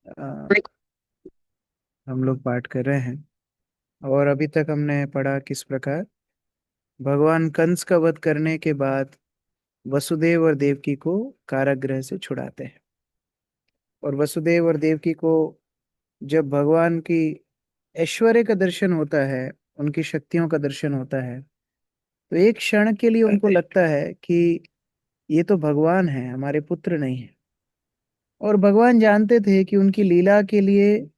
अ, हम लोग पाठ कर रहे हैं। और अभी तक हमने पढ़ा किस प्रकार भगवान कंस का वध करने के बाद वसुदेव और देवकी को कारागृह से छुड़ाते हैं। और वसुदेव और देवकी को जब भगवान की ऐश्वर्य का दर्शन होता है, उनकी शक्तियों का दर्शन होता है, तो एक क्षण के लिए उनको लगता है कि ये तो भगवान है, हमारे पुत्र नहीं है। और भगवान जानते थे कि उनकी लीला के लिए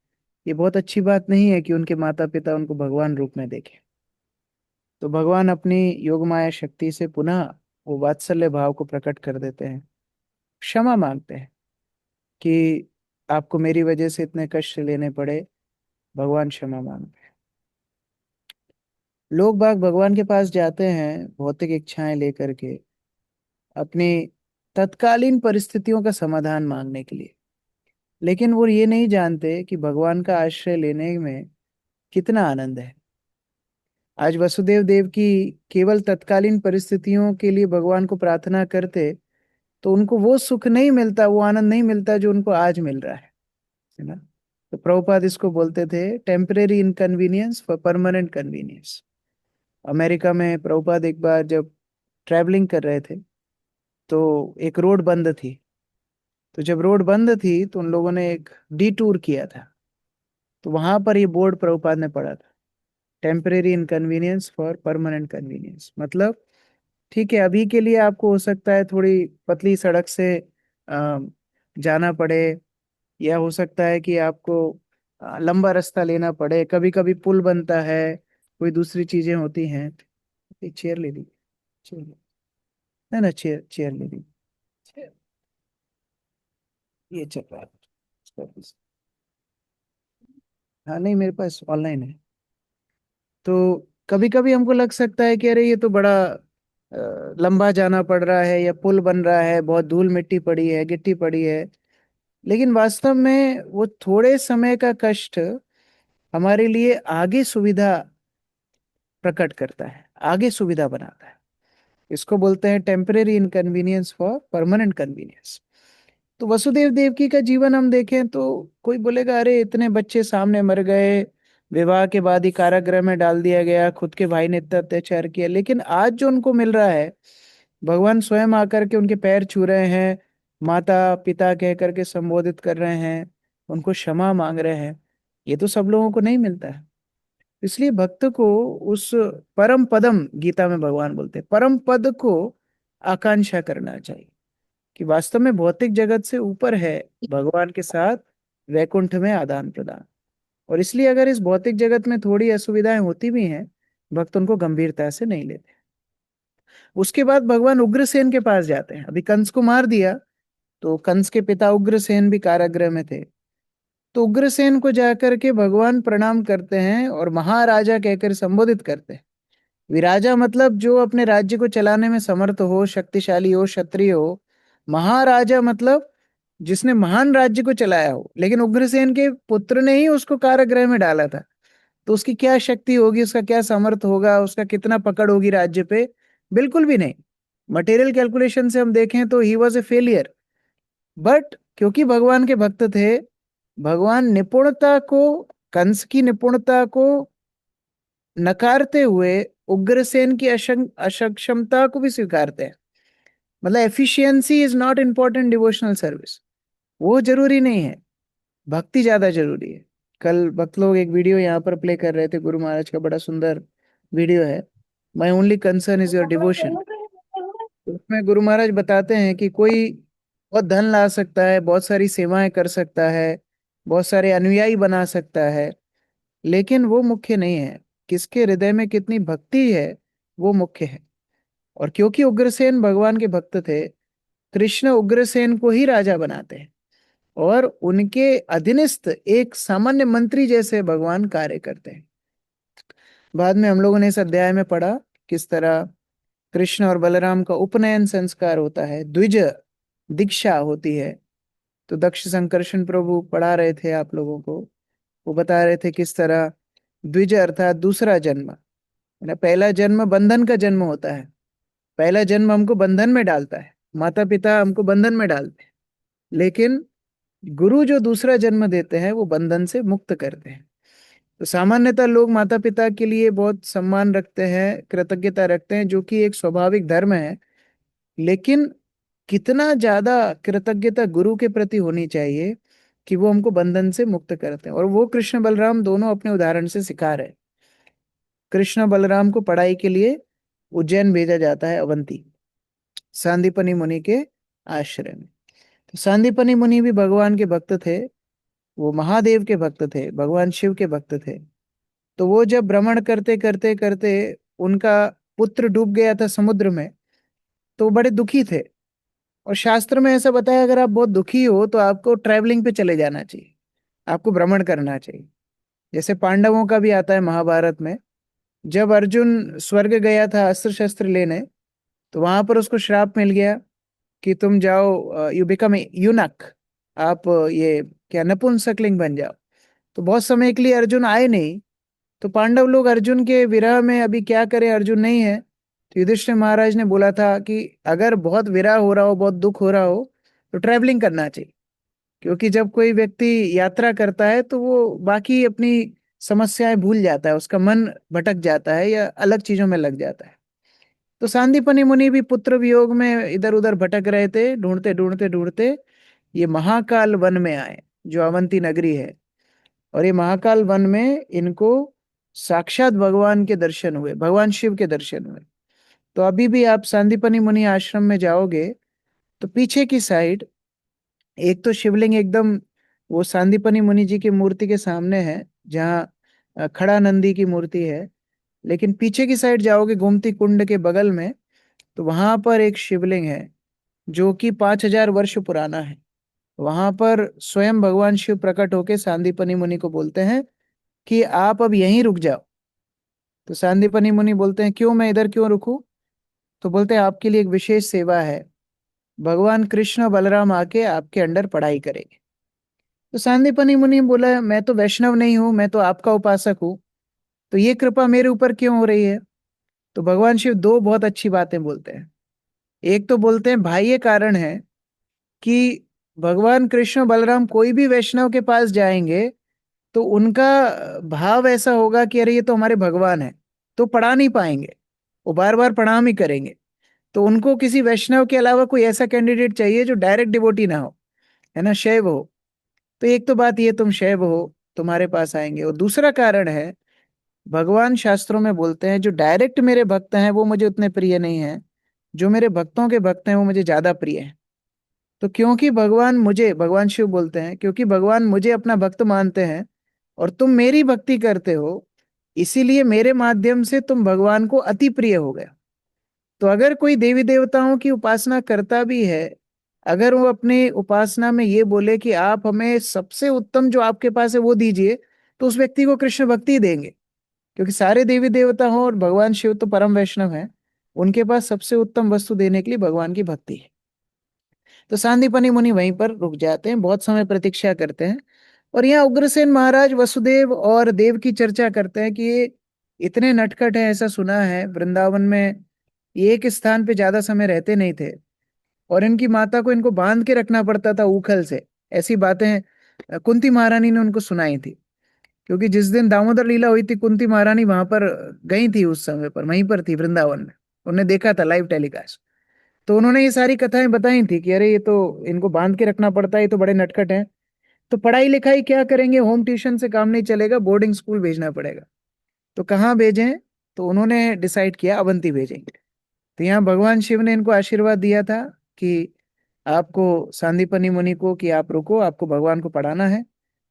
ये बहुत अच्छी बात नहीं है कि उनके माता पिता उनको भगवान रूप में देखें। तो भगवान अपनी योग माया शक्ति से पुनः वो वात्सल्य भाव को प्रकट कर देते हैं, क्षमा मांगते हैं कि आपको मेरी वजह से इतने कष्ट लेने पड़े। भगवान क्षमा मांगते हैं। लोग बाग भगवान के पास जाते हैं भौतिक इच्छाएं लेकर के, अपनी तत्कालीन परिस्थितियों का समाधान मांगने के लिए। लेकिन वो ये नहीं जानते कि भगवान का आश्रय लेने में कितना आनंद है। आज वसुदेव देव की केवल तत्कालीन परिस्थितियों के लिए भगवान को प्रार्थना करते तो उनको वो सुख नहीं मिलता, वो आनंद नहीं मिलता जो उनको आज मिल रहा है ना। तो प्रभुपाद इसको बोलते थे temporary inconvenience for permanent convenience. America में प्रभुपाद एक बार जब ट्रैवलिंग कर रहे थे तो एक रोड बंद थी। तो जब रोड बंद थी तो उन लोगों ने एक डी टूर किया था। तो वहां पर ये बोर्ड प्रभुपाद ने पढ़ा था, temporary inconvenience for permanent convenience. मतलब ठीक है, अभी के लिए आपको हो सकता है थोड़ी पतली सड़क से अ, जाना पड़े, या हो सकता है कि आपको लंबा रास्ता लेना पड़े, कभी कभी पुल बनता है, कोई दूसरी चीजें होती हैं। एक चेयर ले ली, चेयर ले- ना ना, चेयर चेयर ले ली। चेयर, ये चल रहा है इसका। हाँ नहीं, मेरे पास ऑनलाइन है। तो कभी कभी हमको लग सकता है कि अरे ये तो बड़ा लंबा जाना पड़ रहा है, या पुल बन रहा है, बहुत धूल मिट्टी पड़ी है, गिट्टी पड़ी है। लेकिन वास्तव में वो थोड़े समय का कष्ट हमारे लिए आगे सुविधा प्रकट करता है, आगे सुविधा बनाता है। इसको बोलते हैं temporary inconvenience for permanent convenience. तो वसुदेव देवकी का जीवन हम देखें तो कोई बोलेगा अरे इतने बच्चे सामने मर गए, विवाह के बाद ही कारागृह में डाल दिया गया, खुद के भाई ने इतना अत्याचार किया। लेकिन आज जो उनको मिल रहा है, भगवान स्वयं आकर के उनके पैर छू रहे हैं, माता पिता कह करके संबोधित कर रहे हैं, उनको क्षमा मांग रहे हैं, ये तो सब लोगों को नहीं मिलता है। इसलिए भक्त को उस परम पदम, गीता में भगवान बोलते हैं परम पद को आकांक्षा करना चाहिए, कि वास्तव में भौतिक जगत से ऊपर है भगवान के साथ वैकुंठ में आदान प्रदान। और इसलिए अगर इस भौतिक जगत में थोड़ी असुविधाएं होती भी हैं, भक्त उनको गंभीरता से नहीं लेते। उसके बाद भगवान उग्रसेन के पास जाते हैं। अभी कंस को मार दिया, तो कंस के पिता उग्रसेन भी कारागृह में थे। तो उग्रसेन को जाकर के भगवान प्रणाम करते हैं और महाराजा कहकर संबोधित करते हैं। विराजा मतलब जो अपने राज्य को चलाने में समर्थ हो, शक्तिशाली हो, क्षत्रिय हो। महाराजा मतलब जिसने महान राज्य को चलाया हो। लेकिन उग्रसेन के पुत्र ने ही उसको कारागृह में डाला था, तो उसकी क्या शक्ति होगी, उसका क्या समर्थ होगा, उसका कितना पकड़ होगी राज्य पे? बिल्कुल भी नहीं। मटेरियल कैलकुलेशन से हम देखें तो he was a failure. But क्योंकि भगवान के भक्त थे, भगवान निपुणता को, कंस की निपुणता को नकारते हुए उग्रसेन की अक्षमता को भी स्वीकारते हैं। मतलब efficiency is not important devotional service, वो जरूरी नहीं है, भक्ति ज्यादा जरूरी है। कल भक्त लोग एक वीडियो यहाँ पर प्ले कर रहे थे, गुरु महाराज का बड़ा सुंदर वीडियो है, my only concern is your devotion. उसमें गुरु महाराज बताते हैं कि कोई बहुत धन ला सकता है, बहुत सारी सेवाएं कर सकता है, बहुत सारे अनुयायी बना सकता है, लेकिन वो मुख्य नहीं है। किसके हृदय में कितनी भक्ति है, वो मुख्य है। और क्योंकि उग्रसेन भगवान के भक्त थे, कृष्ण उग्रसेन को ही राजा बनाते हैं, और उनके अधीनस्थ एक सामान्य मंत्री जैसे भगवान कार्य करते हैं। बाद में हम लोगों ने इस अध्याय में पढ़ा किस तरह कृष्ण और बलराम का उपनयन संस्कार होता है, द्विज दीक्षा होती है। तो दक्ष संकर्षण प्रभु पढ़ा रहे थे आप लोगों को, वो बता रहे थे किस तरह द्विज अर्थात दूसरा जन्म, ना पहला जन्म बंधन का जन्म होता है। पहला जन्म हमको बंधन में डालता है, माता पिता हमको बंधन में डालते हैं। लेकिन गुरु जो दूसरा जन्म देते हैं वो बंधन से मुक्त करते हैं। तो सामान्यतः लोग माता पिता के लिए बहुत सम्मान रखते हैं, कृतज्ञता रखते हैं, जो कि एक स्वाभाविक धर्म है। लेकिन कितना ज्यादा कृतज्ञता गुरु के प्रति होनी चाहिए कि वो हमको बंधन से मुक्त करते हैं। और वो कृष्ण बलराम दोनों अपने उदाहरण से सिखा रहे हैं। कृष्ण बलराम को पढ़ाई के लिए उज्जैन भेजा जाता है, अवंती, सांदीपनी मुनि के आश्रय में। तो सांदीपनी मुनि भी भगवान के भक्त थे। वो महादेव के भक्त थे, भगवान शिव के भक्त थे। तो वो जब भ्रमण करते करते करते उनका पुत्र डूब गया था समुद्र में, तो वो बड़े दुखी थे। और शास्त्र में ऐसा बताया, अगर आप बहुत दुखी हो तो आपको ट्रैवलिंग पे चले जाना चाहिए, आपको भ्रमण करना चाहिए। जैसे पांडवों का भी आता है महाभारत में, जब अर्जुन स्वर्ग गया था अस्त्र शस्त्र लेने, तो वहां पर उसको श्राप मिल गया कि तुम जाओ, यू बिकम यूनक, आप ये क्या नपुंसकलिंग बन जाओ। तो बहुत समय के लिए अर्जुन आए नहीं। तो पांडव लोग अर्जुन के विरह में अभी क्या करें, अर्जुन नहीं है। तो युधिष्ठिर महाराज ने बोला था कि अगर बहुत विरह हो रहा हो, बहुत दुख हो रहा हो, तो ट्रैवलिंग करना चाहिए। क्योंकि जब कोई व्यक्ति यात्रा करता है तो वो बाकी अपनी समस्याएं भूल जाता है, उसका मन भटक जाता है या अलग चीजों में लग जाता है। तो सांदीपनी मुनि भी पुत्र वियोग में इधर उधर भटक रहे थे, ढूंढते ढूंढते ढूंढते ये महाकाल वन में आए, जो अवंती नगरी है। और ये महाकाल वन में इनको साक्षात भगवान के दर्शन हुए, भगवान शिव के दर्शन हुए। तो अभी भी आप सांदीपनी मुनि आश्रम में जाओगे तो पीछे की साइड एक तो शिवलिंग एकदम वो सांदीपनी मुनि जी की मूर्ति के सामने है, जहाँ खड़ा नंदी की मूर्ति है। लेकिन पीछे की साइड जाओगे गोमती कुंड के बगल में, तो वहां पर एक शिवलिंग है जो कि 5,000 वर्ष पुराना है। वहां पर स्वयं भगवान शिव प्रकट होके सांदीपनी मुनि को बोलते हैं कि आप अब यहीं रुक जाओ। तो सांदीपनी मुनि बोलते हैं, क्यों, मैं इधर क्यों रुकूं? तो बोलते हैं, आपके लिए एक विशेष सेवा है, भगवान कृष्ण और बलराम आके आपके अंडर पढ़ाई करेंगे। तो सांदीपनी मुनि बोला, मैं तो वैष्णव नहीं हूं, मैं तो आपका उपासक हूँ, तो ये कृपा मेरे ऊपर क्यों हो रही है? तो भगवान शिव दो बहुत अच्छी बातें बोलते हैं। एक तो बोलते हैं, भाई ये कारण है कि भगवान कृष्ण बलराम कोई भी वैष्णव के पास जाएंगे तो उनका भाव ऐसा होगा कि अरे ये तो हमारे भगवान है, तो पढ़ा नहीं पाएंगे, वो बार बार प्रणाम ही करेंगे। तो उनको किसी वैष्णव के अलावा कोई ऐसा कैंडिडेट चाहिए जो डायरेक्ट डिवोटी ना हो, है ना, शैव हो। तो एक तो बात ये, तुम शैव हो, तुम्हारे पास आएंगे। और दूसरा कारण है, भगवान शास्त्रों में बोलते हैं जो डायरेक्ट मेरे भक्त हैं वो मुझे उतने प्रिय नहीं है, जो मेरे भक्तों के भक्त हैं वो मुझे ज्यादा प्रिय है। तो क्योंकि भगवान मुझे, भगवान शिव बोलते हैं, क्योंकि भगवान मुझे अपना भक्त मानते हैं और तुम मेरी भक्ति करते हो, इसीलिए मेरे माध्यम से तुम भगवान को अति प्रिय हो गए। तो अगर कोई देवी देवताओं की उपासना करता भी है, अगर वो अपनी उपासना में ये बोले कि आप हमें सबसे उत्तम जो आपके पास है वो दीजिए, तो उस व्यक्ति को कृष्ण भक्ति देंगे। क्योंकि सारे देवी देवता हो और भगवान शिव तो परम वैष्णव हैं, उनके पास सबसे उत्तम वस्तु देने के लिए भगवान की भक्ति है। तो सांदीपनी मुनि वहीं पर रुक जाते हैं, बहुत समय प्रतीक्षा करते हैं। और यहाँ उग्रसेन महाराज वसुदेव और देव की चर्चा करते हैं कि ये इतने नटखट हैं, ऐसा सुना है वृंदावन में ये एक स्थान पे ज्यादा समय रहते नहीं थे, और इनकी माता को इनको बांध के रखना पड़ता था ऊखल से। ऐसी बातें कुंती महारानी ने उनको सुनाई थी। क्योंकि जिस दिन दामोदर लीला हुई थी, कुंती महारानी वहां पर गई थी, उस समय पर वहीं पर थी वृंदावन में, उन्होंने देखा था लाइव टेलीकास्ट। तो उन्होंने ये सारी कथाएं बताई थी कि अरे ये तो इनको बांध के रखना पड़ता है, ये तो बड़े नटखट हैं। तो पढ़ाई लिखाई क्या करेंगे, होम ट्यूशन से काम नहीं चलेगा, बोर्डिंग स्कूल भेजना पड़ेगा। तो कहाँ भेजें? तो उन्होंने डिसाइड किया अवंती भेजेंगे। तो यहाँ भगवान शिव ने इनको आशीर्वाद दिया था कि आपको, सांदीपनी मुनि को, कि आप रुको, आपको भगवान को पढ़ाना है।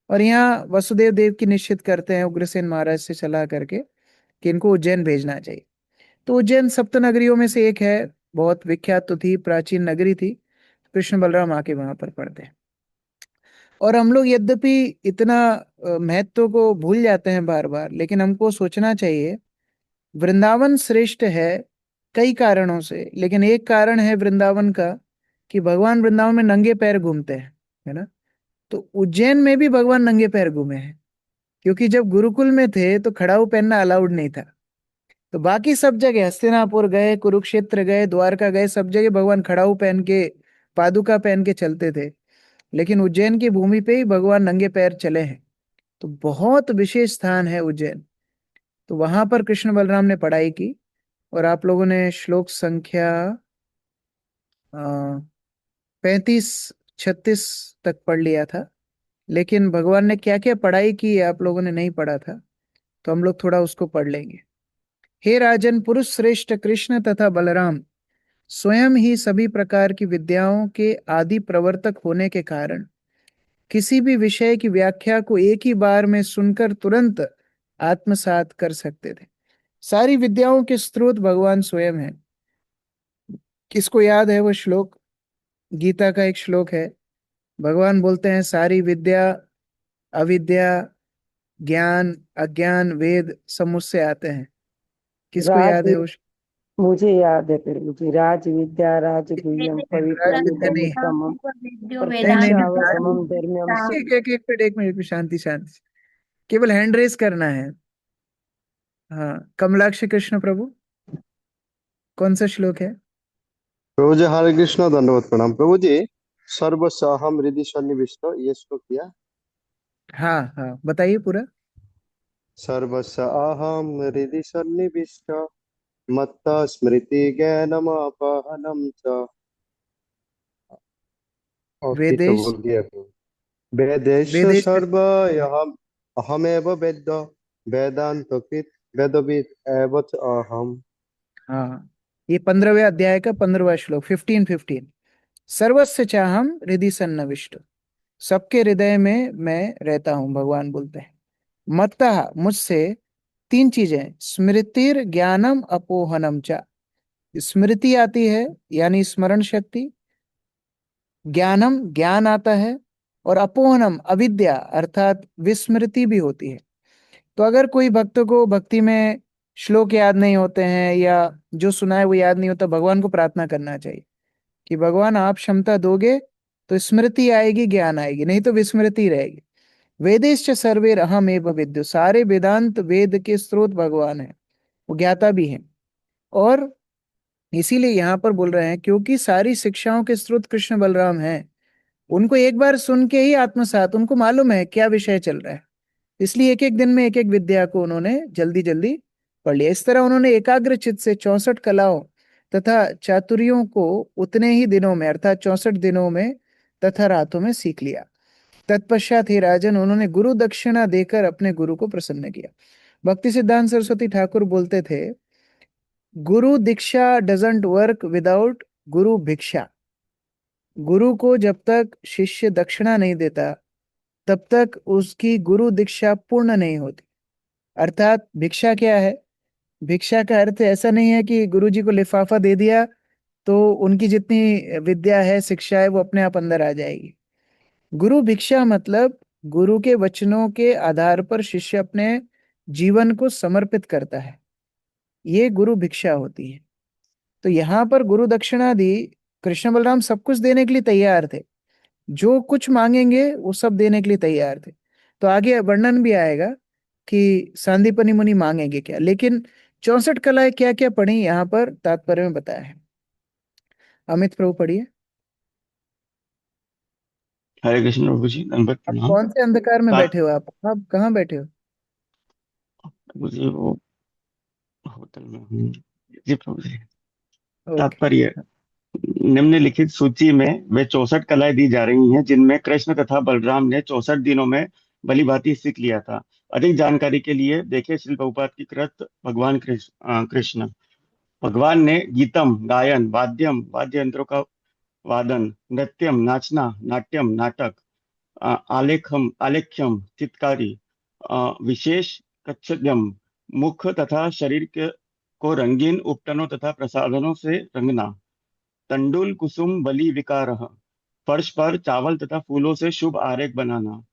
और यहाँ वसुदेव देव की निश्चित करते हैं उग्रसेन महाराज से सलाह करके कि इनको उज्जैन भेजना चाहिए। तो उज्जैन सप्त नगरियों में से एक है, बहुत विख्यात तो थी, प्राचीन नगरी थी। कृष्ण बलराम आके वहां पर पढ़ते हैं। और हम लोग यद्यपि इतना महत्व को भूल जाते हैं बार बार, लेकिन हमको सोचना चाहिए वृंदावन श्रेष्ठ है कई कारणों से। लेकिन एक कारण है वृंदावन का कि भगवान वृंदावन में नंगे पैर घूमते हैं, है ना। तो उज्जैन में भी भगवान नंगे पैर घूमे हैं, क्योंकि जब गुरुकुल में थे तो खड़ाऊ पहनना अलाउड नहीं था। तो बाकी सब जगह, हस्तिनापुर गए, कुरुक्षेत्र गए, द्वारका गए, सब जगह भगवान खड़ाऊ पहन के, पादुका पहन के चलते थे। लेकिन उज्जैन की भूमि पे ही भगवान नंगे पैर चले हैं। तो बहुत विशेष स्थान है उज्जैन। तो वहां पर कृष्ण बलराम ने पढ़ाई की। और आप लोगों ने श्लोक संख्या 35 36 तक पढ़ लिया था। लेकिन भगवान ने क्या क्या पढ़ाई की आप लोगों ने नहीं पढ़ा था, तो हम लोग थोड़ा उसको पढ़ लेंगे। हे राजन, पुरुष श्रेष्ठ कृष्ण तथा बलराम स्वयं ही सभी प्रकार की विद्याओं के आदि प्रवर्तक होने के कारण किसी भी विषय की व्याख्या को एक ही बार में सुनकर तुरंत आत्मसात कर सकते थे। सारी विद्याओं के स्रोत भगवान स्वयं है। किसको याद है वो श्लोक? गीता का एक श्लोक है। भगवान बोलते हैं सारी विद्या, अविद्या, ज्ञान, अज्ञान, वेद सब मुझसे आते हैं। किसको राज याद है वो मुझे याद है प्रभु जी, राज विद्या राजगुह्यम राज विद्या पवित्रमिदम नहीं है। उत्तमम वेद्यो नहीं नहीं वेदांत नहीं, राज प्रतीक्षावगमम धर्म्यम एक मिनट में, शांति शांति। केवल हैंड रेस करना है। हाँ, कमलाक्ष कृष्ण प्रभु, कौन सा श्लोक है? प्रभु जी हरे कृष्ण, दंडवत प्रणाम प्रभु जी। सर्वस्य अहम हृदि सन्निविष्ट, ये श्लोक किया। हाँ हाँ, बताइए पूरा। सर्वस्य अहम हृदि सन्निविष्ट, मत्त स्मृति ज्ञानमापहनं च। और ठीक तो वेदेश बोल दिया प्रभु। वेदेश वेदेश सर्व अहमेव वेद, वेदांत कृत वेदविद एव च अहम। हाँ, ये 15वें अध्याय का 15वां श्लोक, 15:15। सर्वस्य चाहम हृदि सन्निविष्ट, सबके हृदय में मैं रहता हूँ, भगवान बोलते हैं। मत्तः, मुझसे तीन चीजें, स्मृतिर ज्ञानम अपोहनम चा। स्मृति आती है यानी स्मरण शक्ति, ज्ञानम ज्ञान आता है, और अपोहनम अविद्या अर्थात विस्मृति भी होती है। तो अगर कोई भक्त को भक्ति में श्लोक याद नहीं होते हैं या जो सुना है वो याद नहीं होता, भगवान को प्रार्थना करना चाहिए कि भगवान आप क्षमता दोगे तो स्मृति आएगी, ज्ञान आएगी, नहीं तो विस्मृति रहेगी। वेदेश्च सर्वे अहम एव विद्यु, सारे वेदांत वेद के स्रोत भगवान है, वो ज्ञाता भी है। और इसीलिए यहाँ पर बोल रहे हैं क्योंकि सारी शिक्षाओं के स्रोत कृष्ण बलराम हैं, उनको एक बार सुन के ही आत्मसात, उनको मालूम है क्या विषय चल रहा है। इसलिए एक एक दिन में एक एक विद्या को उन्होंने जल्दी जल्दी पढ़ लिया। इस तरह उन्होंने एकाग्र चित्त से 64 कलाओं तथा चातुर्यों को उतने ही दिनों में अर्थात 64 दिनों में तथा रातों में सीख लिया। तत्पश्चात ही राजन, उन्होंने गुरु दक्षिणा देकर अपने गुरु को प्रसन्न किया। भक्ति सिद्धांत सरस्वती ठाकुर बोलते थे, गुरु दीक्षा डजंट वर्क विदाउट गुरु भिक्षा। गुरु को जब तक शिष्य दक्षिणा नहीं देता तब तक उसकी गुरु दीक्षा पूर्ण नहीं होती। अर्थात भिक्षा क्या है? भिक्षा का अर्थ ऐसा नहीं है कि गुरु जी को लिफाफा दे दिया तो उनकी जितनी विद्या है, शिक्षा है, वो अपने आप अंदर आ जाएगी। गुरु भिक्षा मतलब गुरु के वचनों के आधार पर शिष्य अपने जीवन को समर्पित करता है, ये गुरु भिक्षा होती है। तो यहाँ पर गुरु दक्षिणा दी, कृष्ण बलराम सब कुछ देने के लिए तैयार थे, जो कुछ मांगेंगे वो सब देने के लिए तैयार थे। तो आगे वर्णन भी आएगा कि सांदीपनि मुनि मांगेंगे क्या, लेकिन 64 कलाएं क्या क्या पढ़ी यहाँ पर तात्पर्य में बताया है। अमित प्रभु पढ़िए। हरे कृष्ण प्रभु जी, दंडवत आप प्रणाम। कौन से अंधकार में ता- बैठे हो? आप कहाँ बैठे हो? प्रभु जी वो होटल में हूँ। जी प्रभु जी। ओके। तात्पर्य, निम्नलिखित सूची में वे 64 कलाएं दी जा रही हैं जिनमें कृष्ण तथा बलराम ने 64 दिनों में भली भांति सीख लिया था। अधिक जानकारी के लिए देखें श्रील प्रभुपाद की कृत भगवान कृष्ण। भगवान ने गीतम गायन, वाद्यम वाद्य यंत्रों का वादन, नृत्यम नाचना, नाट्यम नाटक, आलेख्यम चित्कारी, विशेष कच्छद्यम मुख तथा शरीर को रंगीन उपटनों तथा प्रसाधनों से रंगना, तंडुल कुसुम बलि विकार, फर्श पर चावल तथा फूलों से शुभ आरेख बनाना,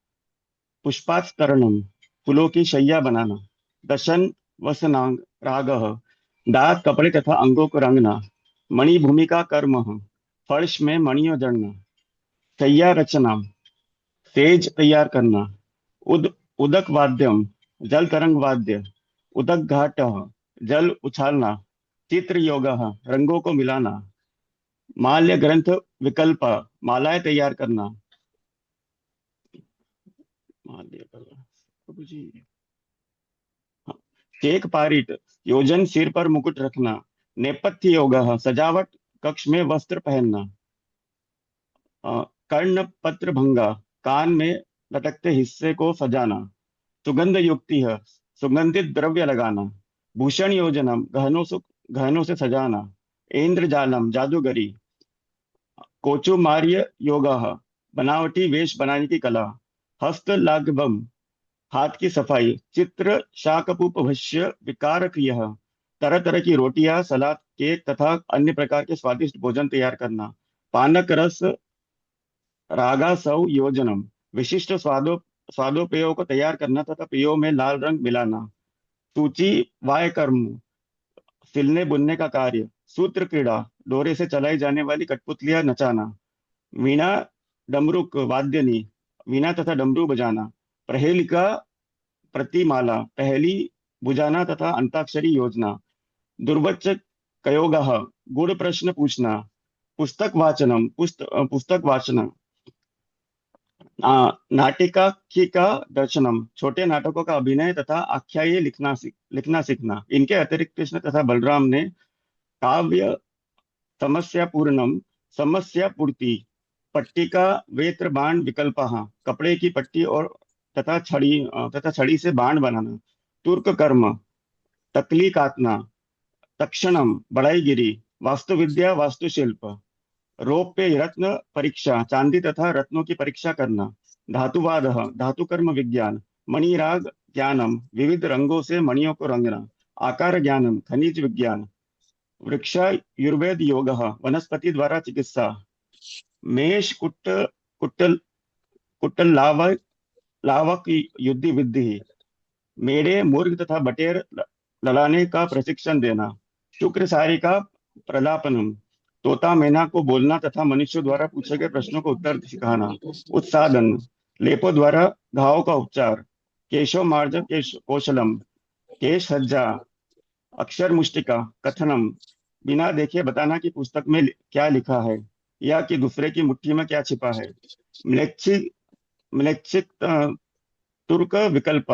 पुष्पास्तरणम फूलों की शैया बनाना, दशन वसनांग राग, दांत कपड़े तथा अंगों को रंगना, मणि भूमि का कर्म, फर्श में मणियों जड़ना, शैया रचना, सेज तैयार करना, उदक वाद्यम जल तरंग वाद्य, उदक घाट जल उछालना, चित्र योग रंगों को मिलाना, माल्य ग्रंथ विकल्प मालाएं तैयार करना, दिया करो प्रभु जी। हाँ। केक पारित, योजन सिर पर मुकुट रखना। नेपथ्य योग, सजावट कक्ष में वस्त्र पहनना। कर्ण पत्र भंगा, कान में लटकते हिस्से को सजाना। सुगंध युक्ति है, सुगंधित द्रव्य लगाना। भूषण योजनम, गहनों से सजाना। इंद्रजालम, जादूगरी। कोचुमार्य योग, बनावटी वेश बनाने की कला। हस्तलाघवम, हाथ की सफाई। चित्र शाकपूप भक्ष्य विकार क्रिय, तरह तरह की रोटियां, सलाद, केक तथा अन्य प्रकार के स्वादिष्ट भोजन तैयार करना। पानक रस रागासौ योजनम, विशिष्ट स्वादोपेयों को तैयार करना तथा पेयों में लाल रंग मिलाना। सूची वाय कर्म, सिलने बुनने का कार्य। सूत्र क्रीड़ा, डोरे से चलाई जाने वाली कठपुतलियां नचाना। वीणा डमरुक वाद्यनी, वीणा तथा डमरू बजाना। प्रहेलिका प्रतिमाला, पहली बुझाना तथा अंताक्षरी योजना। दुर्वच कयोगः, गुड़ प्रश्न पूछना। पुस्तक वाचनम, पुस्तक वाचना। नाटिका दर्शनम, छोटे नाटकों का अभिनय तथा आख्यायी लिखना सीखना। इनके अतिरिक्त कृष्ण तथा बलराम ने काव्य समस्या पूर्णम, समस्या पूर्ति। पट्टिका वेत्र बाण विकल्पः, कपड़े की पट्टी और तथा छड़ी से बाण बनाना। तुर्क कर्म, तकली काटना। तक्षणम, बढ़ईगिरी। वास्तुविद्या, वास्तुशिल्प। रौप्य रत्न परीक्षा, चांदी तथा रत्नों की परीक्षा करना। धातुवाद, धातु कर्म विज्ञान। मणिराग ज्ञानम, विविध रंगों से मणियों को रंगना। आकार ज्ञानम, खनिज विज्ञान। वृक्षा युर्वेद योग, वनस्पति द्वारा चिकित्सा। मेष कुट्टल कुट्टल लावक युद्ध विद्धि। मेढे, मुर्ग तथा बटेर लड़ाने का प्रशिक्षण देना। शुक्र सारिका प्रलापनम, तोता मैना को बोलना तथा मनुष्यों द्वारा पूछे गए प्रश्नों को उत्तर सिखाना। उत्सादन, लेपों द्वारा घावों का उपचार। केशव मार्जन कौशलम, केश सज्जा। अक्षर मुष्टिका, कथनम, बिना देखे बताना कि पुस्तक में क्या लिखा है या कि दूसरे की मुट्ठी में क्या छिपा है। म्लेच्छिक म्लेच्छिक तुर्क विकल्प,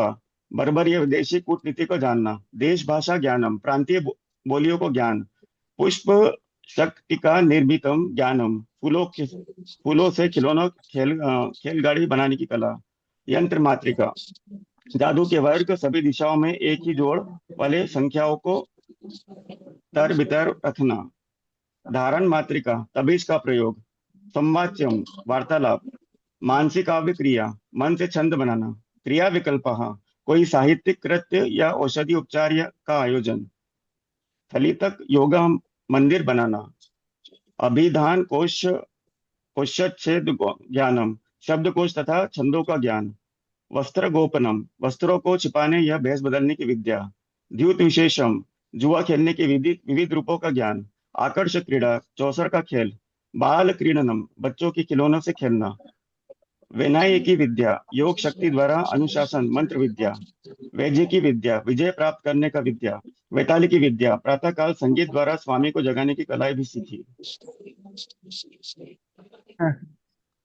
बर्बर या विदेशी कूटनीति को जानना। देश भाषा ज्ञानम, प्रांतीय बोलियों को ज्ञान। पुष्प शक्तिका निर्मितम ज्ञानम, फूलों से खिलौनों खेल गाड़ी बनाने की कला। यंत्र मात्रिका, जादू के वर्ग, सभी दिशाओं में एक ही जोड़ वाले संख्याओं को तर बितर रखना। धारण मात्रिका, तबीज का प्रयोग। संवाच्यम, वार्तालाप। मानसिक काव्य क्रिया, मन से छंद बनाना। क्रिया विकल्प, कोई साहित्यिक कृत्य या औषधि उपचार का आयोजन। फलितक योगा, मंदिर बनाना। अभिधान कोश, कोशच्छेद ज्ञानम, शब्दकोश तथा छंदों का ज्ञान। वस्त्र गोपनम, वस्त्रों को छिपाने या भेष बदलने की विद्या। द्युत विशेषम, जुआ खेलने के विविध रूपों का ज्ञान। आकर्षक क्रीड़ा, चौसर का खेल। बाल क्रीडनम, बच्चों के खिलौनों से खेलना। वेनाई की विद्या, योग शक्ति द्वारा अनुशासन, मंत्र विद्या। वैज्य की विद्या, विजय प्राप्त करने का विद्या। वैताली की विद्या, प्रातःकाल संगीत द्वारा स्वामी को जगाने की कलाएं भी सीखी। हाँ,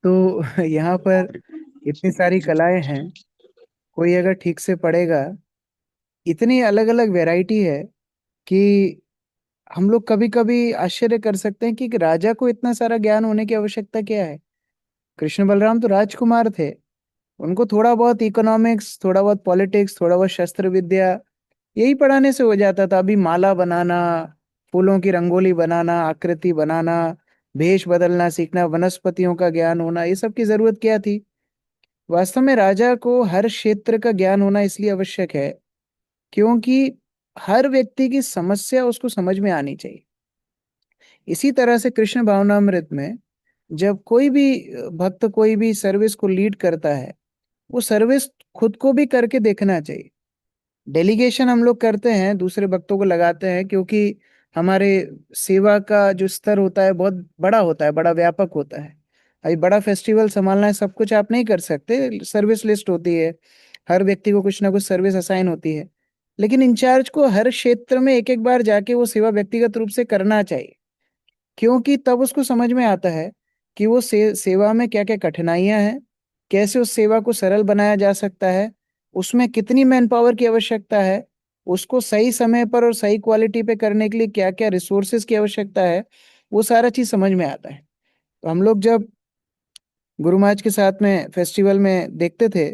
तो यहाँ पर इतनी सारी कलाएं हैं, कोई अगर ठीक से पढ़ेगा, इतनी अलग अलग वैरायटी है कि हम लोग कभी कभी आश्चर्य कर सकते हैं कि राजा को इतना सारा ज्ञान होने की आवश्यकता क्या है। कृष्ण बलराम तो राजकुमार थे, उनको थोड़ा बहुत इकोनॉमिक्स, थोड़ा बहुत पॉलिटिक्स, थोड़ा बहुत शस्त्र विद्या, यही पढ़ाने से हो जाता था। अभी माला बनाना, फूलों की रंगोली बनाना, आकृति बनाना, भेष बदलना सीखना, वनस्पतियों का ज्ञान होना, ये सब की जरूरत क्या थी। वास्तव में राजा को हर क्षेत्र का ज्ञान होना इसलिए आवश्यक है क्योंकि हर व्यक्ति की समस्या उसको समझ में आनी चाहिए। इसी तरह से कृष्ण भावनामृत में जब कोई भी भक्त कोई भी सर्विस को लीड करता है, वो सर्विस खुद को भी करके देखना चाहिए। डेलीगेशन हम लोग करते हैं, दूसरे भक्तों को लगाते हैं क्योंकि हमारे सेवा का जो स्तर होता है बहुत बड़ा होता है, बड़ा व्यापक होता है। अभी बड़ा फेस्टिवल संभालना है, सब कुछ आप नहीं कर सकते, सर्विस लिस्ट होती है, हर व्यक्ति को कुछ ना कुछ सर्विस असाइन होती है। लेकिन इंचार्ज को हर क्षेत्र में एक एक बार जाके वो सेवा व्यक्तिगत रूप से करना चाहिए, क्योंकि तब उसको समझ में आता है कि वो सेवा में क्या क्या कठिनाइयां हैं कैसे उस सेवा को सरल बनाया जा सकता है, उसमें कितनी मैन पावर की आवश्यकता है, उसको सही समय पर और सही क्वालिटी पे करने के लिए क्या क्या रिसोर्सेज की आवश्यकता है, वो सारा चीज समझ में आता है। तो हम लोग जब गुरु महाराज के साथ में फेस्टिवल में देखते थे,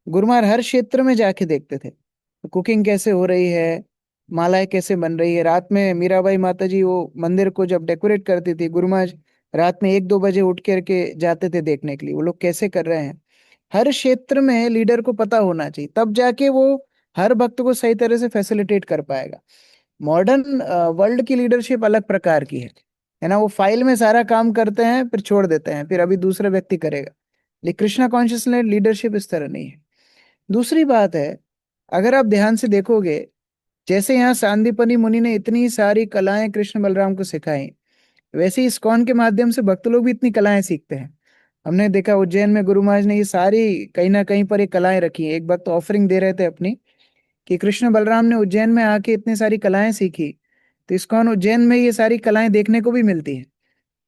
गुरु महाराज हर क्षेत्र में जाके देखते थे, तो कुकिंग कैसे हो रही है, मालाएं कैसे बन रही है। रात में मीराबाई माता जी वो मंदिर को जब डेकोरेट करती थी, गुरु महाराज रात में 1-2 बजे उठ करके जाते थे देखने के लिए वो लोग कैसे कर रहे हैं। हर क्षेत्र में लीडर को पता होना चाहिए, तब जाके वो हर भक्त को सही तरह से फैसिलिटेट कर पाएगा। मॉडर्न वर्ल्ड की लीडरशिप अलग प्रकार की है ना, वो फाइल में सारा काम करते हैं फिर छोड़ देते हैं, फिर अभी दूसरा व्यक्ति करेगा। लेकिन कृष्णा कॉन्शियस लीडरशिप इस तरह नहीं है। दूसरी बात है, अगर आप ध्यान से देखोगे, जैसे यहाँ सांदीपनि मुनि ने इतनी सारी कलाएं कृष्ण बलराम को सिखाई, वैसे ही इस्कॉन के माध्यम से भक्त लोग भी इतनी कलाएं सीखते हैं। हमने देखा उज्जैन में गुरु महाराज ने ये सारी कहीं ना कहीं पर ये कलाएं रखी हैं। एक भक्त ऑफरिंग दे रहे थे अपनी कि कृष्ण बलराम ने उज्जैन में आके इतनी सारी कलाएं सीखी, तो इस्कॉन उज्जैन में ये सारी कलाएं देखने को भी मिलती हैं।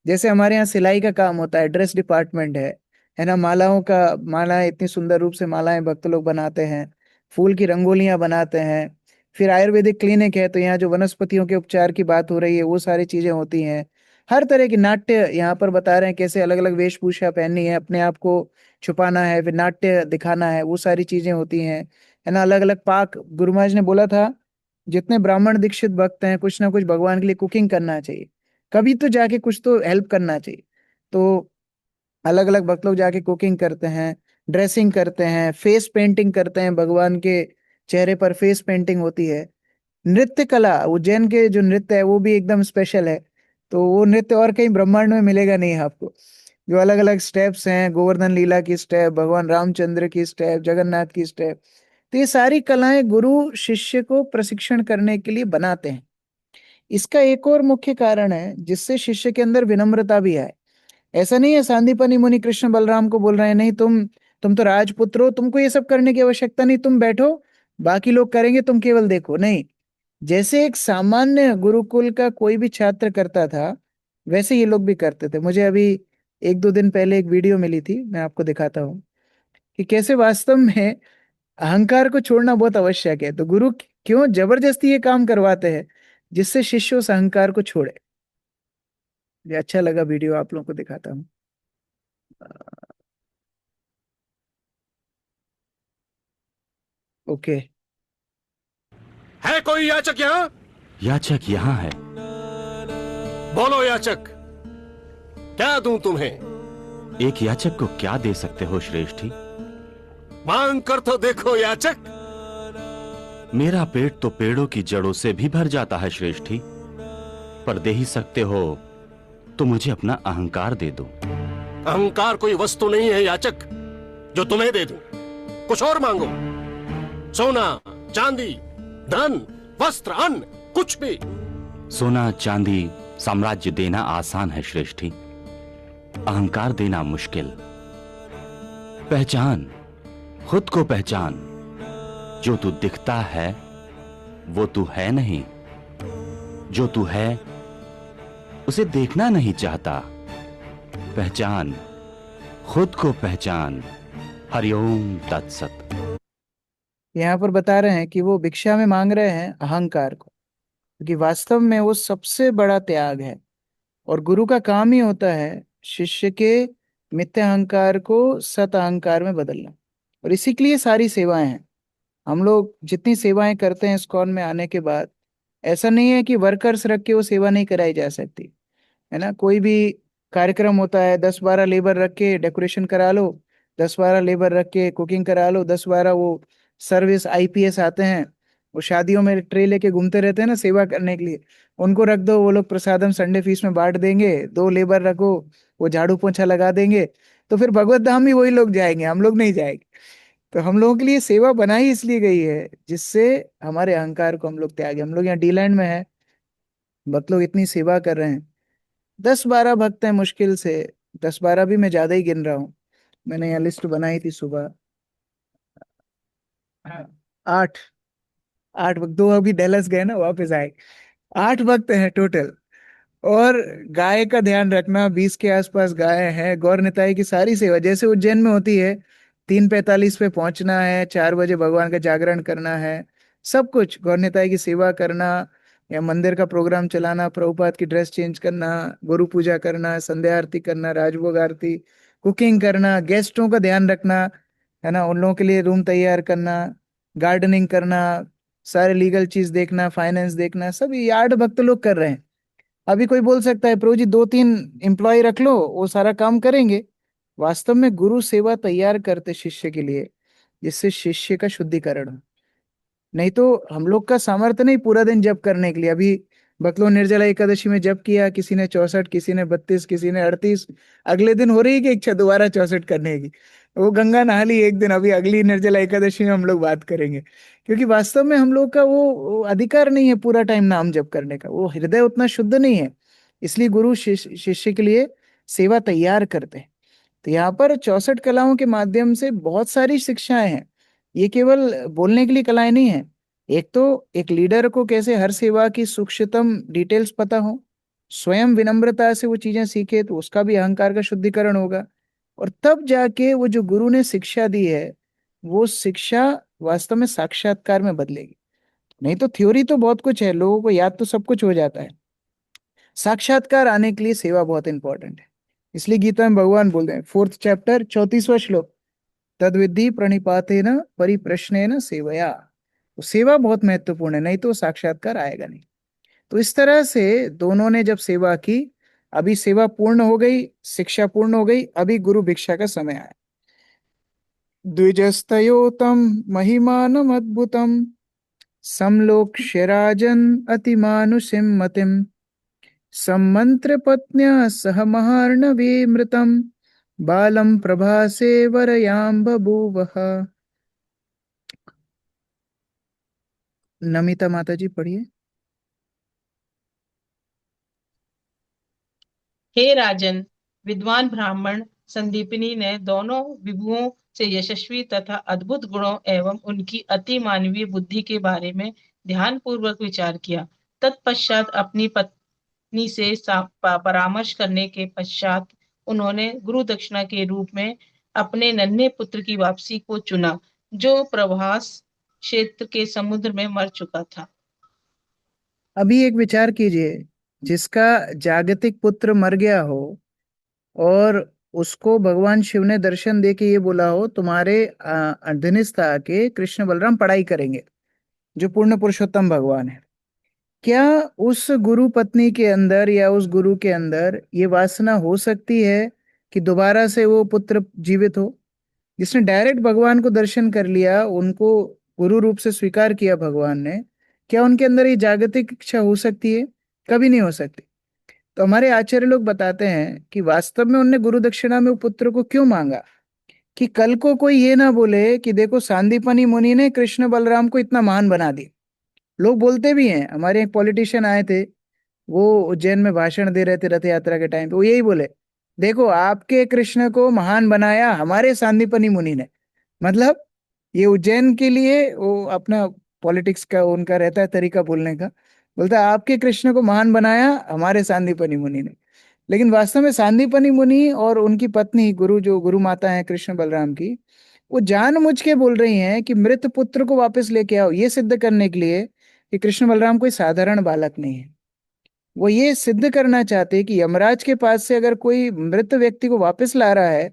जैसे हमारे यहाँ सिलाई का काम होता है, ड्रेस डिपार्टमेंट है ना, मालाओं का, मालाएं इतनी सुंदर रूप से मालाएं भक्त लोग बनाते हैं, फूल की रंगोलियां बनाते हैं। फिर आयुर्वेदिक क्लिनिक है, तो यहाँ जो वनस्पतियों के उपचार की बात हो रही है वो सारी चीजें होती हैं। हर तरह की नाट्य यहाँ पर बता रहे हैं, कैसे अलग अलग वेशभूषा पहननी है, अपने आप को छुपाना है, फिर नाट्य दिखाना है, वो सारी चीजें होती हैं, है ना। अलग अलग पाक, गुरु महाराज ने बोला था जितने ब्राह्मण दीक्षित भक्त हैं कुछ ना कुछ भगवान के लिए कुकिंग करना चाहिए, कभी तो जाके कुछ तो हेल्प करना चाहिए। तो अलग अलग भक्त लोग जाके कुकिंग करते हैं, ड्रेसिंग करते हैं, फेस पेंटिंग करते हैं, भगवान के चेहरे पर फेस पेंटिंग होती है। नृत्य कला, उज्जैन के जो नृत्य है वो भी एकदम स्पेशल है। तो वो नृत्य और कहीं ब्रह्मांड में मिलेगा नहीं आपको। जो अलग अलग स्टेप्स हैं, गोवर्धन लीला की स्टेप, भगवान रामचंद्र की स्टेप, जगन्नाथ की स्टेप, तो ये सारी कलाएं गुरु शिष्य को प्रशिक्षण करने के लिए बनाते हैं। इसका एक और मुख्य कारण है जिससे शिष्य के अंदर विनम्रता भी आए। ऐसा नहीं है सांदीपनि मुनि कृष्ण बलराम को बोल रहे हैं नहीं तुम तो राजपुत्र हो, तुमको ये सब करने की आवश्यकता नहीं, तुम बैठो, बाकी लोग करेंगे, तुम केवल देखो। नहीं, जैसे एक सामान्य गुरुकुल का कोई भी छात्र करता था, वैसे ये लोग भी करते थे। मुझे अभी 1-2 दिन पहले एक वीडियो मिली थी, मैं आपको दिखाता हूँ कि कैसे वास्तव में अहंकार को छोड़ना बहुत आवश्यक है। तो गुरु क्यों जबरदस्ती ये काम करवाते हैं, जिससे शिष्य उस अहंकार को छोड़े। ये अच्छा लगा वीडियो, आप लोगों को दिखाता हूँ। ओके। है कोई याचक यहाँ? याचक यहाँ है। बोलो याचक, क्या दूं तुम्हें? एक याचक को क्या दे सकते हो श्रेष्ठी? मांग कर तो देखो याचक। मेरा पेट तो पेड़ों की जड़ों से भी भर जाता है श्रेष्ठी, पर दे ही सकते हो तो मुझे अपना अहंकार दे दो। अहंकार कोई वस्तु नहीं है याचक जो तुम्हें दे दूं। कुछ और मांगो, सोना, चांदी, धन, वस्त्र, अन्न, कुछ भी। सोना चांदी साम्राज्य देना आसान है श्रेष्ठी, अहंकार देना मुश्किल। पहचान, खुद को पहचान। जो तू दिखता है वो तू है नहीं, जो तू है उसे देखना नहीं चाहता। पहचान, खुद को पहचान। हरिओम तत्सत। यहाँ पर बता रहे हैं कि वो भिक्षा में मांग रहे हैं अहंकार को, क्योंकि वास्तव में वो सबसे बड़ा त्याग है। और गुरु का काम ही होता है शिष्य के मिथ्या अहंकार को सत अहंकार में बदलना। और इसी के लिए सारी सेवाएं हैं। हम लोग जितनी सेवाएं करते हैं इस्कॉन में आने के बाद, ऐसा नहीं है कि वर्कर्स रख के वो सेवा नहीं कराई जा सकती, है ना। कोई भी कार्यक्रम होता है, 10-12 लेबर रख के डेकोरेशन करा लो, 10-12 लेबर रख के कुकिंग करा लो, 10-12 वो सर्विस आईपीएस आते हैं, वो शादियों में ट्रे लेके घूमते रहते हैं ना सेवा करने के लिए, उनको रख दो, वो लोग प्रसादम संडे फीस में बांट देंगे। 2 लेबर रखो, वो झाड़ू पोंछा लगा देंगे। तो फिर भगवत धाम ही वही लोग जाएंगे, हम लोग नहीं जाएंगे। तो हम लोगों के लिए सेवा बनाई इसलिए गई है जिससे हमारे अहंकार को हम लोग त्यागे। हम लोग यहाँ डी लैंड में है, भक्त लोग इतनी सेवा कर रहे हैं, 10-12 भक्त हैं मुश्किल से, 10-12 भी मैं ज्यादा ही गिन रहा हूँ। मैंने यहाँ लिस्ट बनाई थी सुबह, 8, 8 भक्त, 2 अभी डेलस गए ना, वापस आए, 8 भक्त हैं टोटल। और गाय का ध्यान रखना, 20 के आसपास गाय है, गौर निताई की सारी सेवा जैसे उज्जैन में होती है, 3:45 पे पहुंचना है, 4 बजे भगवान का जागरण करना है, सब कुछ गौर निताई की सेवा करना, या मंदिर का प्रोग्राम चलाना, प्रभुपाद की ड्रेस चेंज करना, गुरु पूजा करना, संध्या आरती करना, राजभोग आरती, कुकिंग करना, गेस्टों का ध्यान रखना, है ना, उन लोगों के लिए रूम तैयार करना, गार्डनिंग करना, सारे लीगल चीज देखना, फाइनेंस देखना, सब ये 8 भक्त लोग कर रहे हैं। अभी कोई बोल सकता है प्रभु जी 2-3 एम्प्लॉय रख लो, वो सारा काम करेंगे। वास्तव में गुरु सेवा तैयार करते शिष्य के लिए, जिससे शिष्य का शुद्धिकरण हो। नहीं तो हम लोग का सामर्थ्य नहीं पूरा दिन जप करने के लिए। अभी बकलो निर्जला एकादशी में जप किया, किसी ने 64, किसी ने 32, किसी ने 38, अगले दिन हो रही है कि इच्छा दोबारा 64 करने की, वो गंगा नहा ली एक दिन, अभी अगली निर्जला एकादशी में हम लोग बात करेंगे। क्योंकि वास्तव में हम लोग का वो अधिकार नहीं है पूरा टाइम नाम जप करने का, वो हृदय उतना शुद्ध नहीं है। इसलिए गुरु शिष्य के लिए सेवा तैयार करते हैं। तो यहाँ पर 64 कलाओं के माध्यम से बहुत सारी शिक्षाएं हैं। ये केवल बोलने के लिए कलाएं नहीं है। एक तो एक लीडर को कैसे हर सेवा की सूक्ष्मतम डिटेल्स पता हो, स्वयं विनम्रता से वो चीजें सीखे, तो उसका भी अहंकार का शुद्धिकरण होगा। और तब जाके वो जो गुरु ने शिक्षा दी है, वो शिक्षा वास्तव में साक्षात्कार में बदलेगी। नहीं तो थ्योरी तो बहुत कुछ है, लोगों को याद तो सब कुछ हो जाता है, साक्षात्कार आने के लिए सेवा बहुत इंपॉर्टेंट है। इसलिए गीता में भगवान बोलते हैं, 4th चैप्टर 34वां श्लोक, तद्विद्धि प्रणिपातेन परिप्रश्नेन सेवया। तो सेवा बहुत महत्वपूर्ण है, नहीं तो साक्षात्कार आएगा नहीं। तो इस तरह से दोनों ने जब सेवा की, अभी सेवा पूर्ण हो गई, शिक्षा पूर्ण हो गई, अभी गुरु भिक्षा का समय आया। द्विजस्तयोतम महिमानम अद्भुतम समलोक्ष्य राजन अतिमानुषिम मतिम सम्मंत्र पत्न्या सह महार्णवीमृतम बालम प्रभासे वरयाम बभूवः। नमिता माता जी पढ़िए। हे राजन, विद्वान ब्राह्मण संदीपिनी ने दोनों विभुओं से यशस्वी तथा अद्भुत गुणों एवं उनकी अति मानवीय बुद्धि के बारे में ध्यान पूर्वक विचार किया। तत्पश्चात अपनी पत्नी से परामर्श करने के पश्चात उन्होंने गुरु दक्षिणा के रूप में अपने नन्हे पुत्र की वापसी को चुना, जो प्रभास क्षेत्र के समुद्र में मर चुका था। अभी एक विचार कीजिए, जिसका जागतिक पुत्र मर गया हो और उसको भगवान शिव ने दर्शन दे के ये बोला हो, तुम्हारे अधीनस्थ आके कृष्ण बलराम पढ़ाई करेंगे, जो पूर्ण पुरुषोत्तम भगवान है। क्या उस गुरु पत्नी के अंदर या उस गुरु के अंदर ये वासना हो सकती है कि दोबारा से वो पुत्र जीवित हो? जिसने डायरेक्ट भगवान को दर्शन कर लिया, उनको गुरु रूप से स्वीकार किया भगवान ने, क्या उनके अंदर ये जागतिक इच्छा हो सकती है? कभी नहीं हो सकती। तो हमारे आचार्य लोग बताते हैं कि वास्तव में उनने गुरु दक्षिणा में वो पुत्र को क्यों मांगा, कि कल को कोई ये ना बोले कि देखो सांदीपनी मुनि ने कृष्ण बलराम को इतना महान बना दिया। लोग बोलते भी हैं, हमारे एक पॉलिटिशियन आए थे, वो उज्जैन में भाषण दे रहे थे रथ यात्रा के टाइम पे, वो यही बोले, देखो आपके कृष्ण को महान बनाया हमारे सांदीपनी मुनि ने। मतलब ये उज्जैन के लिए वो अपना पॉलिटिक्स का उनका रहता है तरीका बोलने का, बोलता है आपके कृष्ण को महान बनाया हमारे सांदीपनी मुनि ने। लेकिन वास्तव में सांदीपनी मुनि और उनकी पत्नी गुरु, जो गुरु माता है कृष्ण बलराम की, वो जानबूझ के बोल रही हैं कि मृत पुत्र को वापस लेके आओ, ये सिद्ध करने के लिए कि कृष्ण बलराम कोई साधारण बालक नहीं है। वो ये सिद्ध करना चाहते हैं कि यमराज के पास से अगर कोई मृत व्यक्ति को वापस ला रहा है,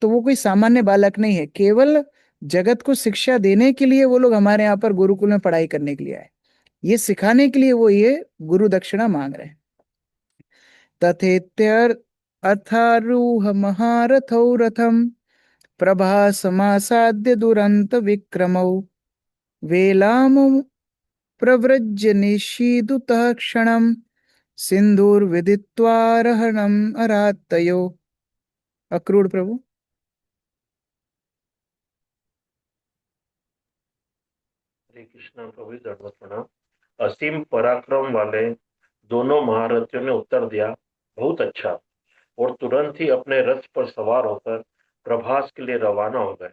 तो वो कोई सामान्य बालक नहीं है, केवल जगत को शिक्षा देने के लिए वो लोग हमारे यहाँ पर गुरुकुल में पढ़ाई करने के लिए आए। ये सिखाने के लिए वो ये गुरु दक्षिणा मांग रहे हैं। तथेत्यर अथारूह महारथौ रथम प्रभासमासाद्य दुरंत विक्रमौ वेलामु प्रव्रज्य निशीदुतः क्षणम सिंधुर्विदित्वारहणम अरात्तयो। अक्रूर प्रभु। हरे कृष्णा प्रभु, दंडवत प्रणाम। असीम पराक्रम वाले दोनों महारथियों ने उत्तर दिया, बहुत अच्छा, और तुरंत ही अपने रथ पर सवार होकर प्रभास के लिए रवाना हो गए।